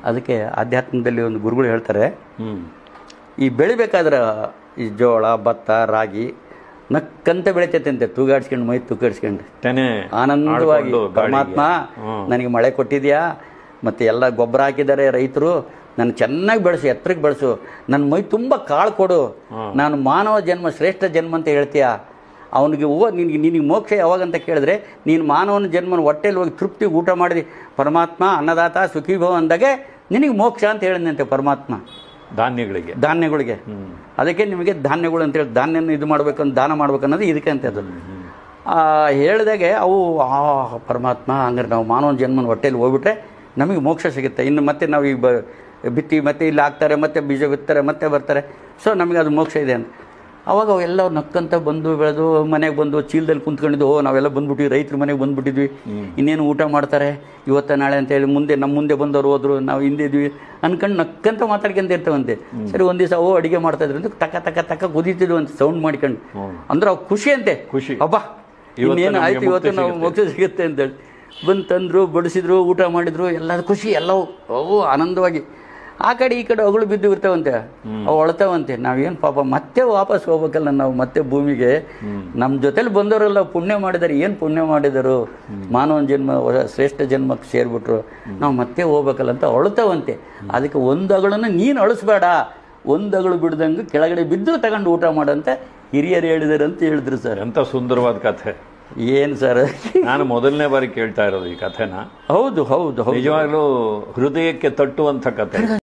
ಅದಕ್ಕೆ ಆಧ್ಯಾತ್ಮದಲ್ಲಿ ಒಂದು ಗುರುಗಳು ಹೇಳ್ತಾರೆ, ಈ ಬೆಳಿಬೇಕಾದ್ರೆ ಈ ಜೋಳ ಭತ್ತ ರಾಗಿ ನಕ್ಕಂತ ಬೆಳಿತೈತೆ ಅಂತೆ, ತೂಗಾಡ್ಸ್ಕೊಂಡು ಮೈ ತೂಗಾಡ್ಸ್ಕೊಂಡು ಆನಂದವಾಗಿ. ಪರಮಾತ್ಮ ನನಗೆ ಮಳೆ ಕೊಟ್ಟಿದ್ಯಾ, ಮತ್ತು ಎಲ್ಲ ಗೊಬ್ಬರ ಹಾಕಿದ್ದಾರೆ ರೈತರು, ನಾನು ಚೆನ್ನಾಗಿ ಬೆಳೆಸು, ಎತ್ತರಕ್ಕೆ ಬೆಳೆಸು, ನನ್ನ ಮೈ ತುಂಬ ಕಾಳು ಕೊಡು, ನಾನು ಮಾನವ ಜನ್ಮ ಶ್ರೇಷ್ಠ ಜನ್ಮ ಅಂತ ಹೇಳ್ತೀಯಾ, ಅವನಿಗೆ ನಿನಗೆ ಮೋಕ್ಷ ಯಾವಾಗಂತ ಕೇಳಿದ್ರೆ ನೀನು ಮಾನವನ ಜನ್ಮನ ಹೊಟ್ಟೆಲಿ ಹೋಗಿ ತೃಪ್ತಿ ಊಟ ಮಾಡಿದಿ ಪರಮಾತ್ಮ ಅನ್ನದಾತ ಸುಖೀಭವ ಅಂದಾಗೆ ನಿನಗೆ ಮೋಕ್ಷ ಅಂತ ಹೇಳಿದಂತೆ ಪರಮಾತ್ಮ. ಧಾನ್ಯಗಳಿಗೆ ಅದಕ್ಕೆ ನಿಮಗೆ ಧಾನ್ಯಗಳು ಅಂತೇಳಿ ಧಾನ್ಯನ ಇದು ಮಾಡ್ಬೇಕಂತ ದಾನ ಮಾಡ್ಬೇಕನ್ನೋದು ಇದಕ್ಕೆ ಅಂತ ಅದು ಹೇಳಿದಾಗೆ ಅವು ಪರಮಾತ್ಮ ಹಂಗಾರೆ ನಾವು ಮಾನವನ ಜನ್ಮನ ಹೊಟ್ಟೆಲಿ ಹೋಗ್ಬಿಟ್ರೆ ನಮಗೆ ಮೋಕ್ಷ ಸಿಗುತ್ತೆ. ಇನ್ನು ಮತ್ತೆ ನಾವು ಈಗ ಬಿತ್ತಿ ಮತ್ತೆ ಇಲ್ಲಿ ಹಾಕ್ತಾರೆ, ಮತ್ತೆ ಬೀಜ ಬಿತ್ತಾರೆ, ಮತ್ತೆ ಬರ್ತಾರೆ, ಸೊ ನಮಗೆ ಅದು ಮೋಕ್ಷ ಇದೆ ಅಂತ. ಅವಾಗ ಅವೆಲ್ಲ ನಕ್ಕಂತ ಬಂದು ಬೆಳೆದು ಮನೆಗೆ ಬಂದು ಚೀಲದಲ್ಲಿ ಕುಂತ್ಕೊಂಡಿದ್ದು, ನಾವೆಲ್ಲ ಬಂದ್ಬಿಟ್ಟಿವಿ, ರೈತರ ಮನೆಗೆ ಬಂದ್ಬಿಟ್ಟಿದ್ವಿ, ಇನ್ನೇನು ಊಟ ಮಾಡ್ತಾರೆ ಇವತ್ತ ನಾಳೆ ಅಂತೇಳಿ ನಮ್ಮ ಮುಂದೆ ಬಂದವರು ಹೋದ್ರು, ನಾವು ಹಿಂದಿದ್ವಿ ಅನ್ಕೊಂಡು ನಕ್ಕಂತ ಮಾತಾಡ್ಕೊಂತ ಇರ್ತೇವಂತೆ. ಸರಿ ಒಂದು ದಿವಸ ಅಡುಗೆ ಮಾಡ್ತಾ ಇದ್ರು ಅಂತ ತಕ್ಕ ಕುದೀತಿದ್ವು ಅಂತ ಸೌಂಡ್ ಮಾಡ್ಕೊಂಡು, ಅಂದ್ರೆ ಅವು ಖುಷಿ ಅಂತೆ, ಹಬ್ಬ ಇನ್ನೇನು ಆಯ್ತು ಇವತ್ತು ನಾವು ಮೋಕ್ಷ ಸಿಗುತ್ತೆ ಅಂತೇಳಿ ಬಂದು ತಂದರು, ಬಡಿಸಿದ್ರು, ಊಟ ಮಾಡಿದ್ರು, ಎಲ್ಲ ಖುಷಿ, ಎಲ್ಲವೂ ಅವು ಆನಂದವಾಗಿ. ಆ ಕಡೆ ಈ ಕಡೆ ಅಗಳು ಬಿದ್ದು ಇರ್ತಾವಂತೆ, ಅವು ಅಳ್ತಾವಂತೆ. ನಾವೇನು ಪಾಪ ಮತ್ತೆ ವಾಪಸ್ ಹೋಗ್ಬೇಕಲ್ಲ, ನಾವು ಮತ್ತೆ ಭೂಮಿಗೆ ನಮ್ಮ ಜೊತೆಲಿ ಬಂದವರೆಲ್ಲ ಪುಣ್ಯ ಮಾಡಿದಾರೆ, ಏನು ಪುಣ್ಯ ಮಾಡಿದರು, ಮಾನವನ ಜನ್ಮ ಶ್ರೇಷ್ಠ ಜನ್ಮಕ್ಕೆ ಸೇರಿಬಿಟ್ರು, ನಾವು ಮತ್ತೆ ಹೋಗ್ಬೇಕಲ್ಲ ಅಂತ ಅಳ್ತಾವಂತೆ. ಅದಕ್ಕೆ ಒಂದು ಅಗಳನ್ನು ನೀನು ಅಳಿಸ್ಬೇಡ, ಒಂದು ಅಗಳು ಬಿಡ್ದಂಗೆ ಕೆಳಗಡೆ ಬಿದ್ದು ತಗೊಂಡು ಊಟ ಮಾಡಂತ ಹಿರಿಯರು ಹೇಳಿದಾರೆ ಅಂತ ಹೇಳಿದ್ರು ಸರ್. ಎಂಥ ಸುಂದರವಾದ ಕಥೆ. ಏನು ಸರ್, ನಾನು ಮೊದಲನೇ ಬಾರಿ ಕೇಳ್ತಾ ಇರೋದು ಈ ಕಥೆನ. ಹೌದು ಹೌದು, ನಿಜವಾಗ್ಲೂ ಹೃದಯಕ್ಕೆ ತಟ್ಟುವಂಥ ಕಥೆ.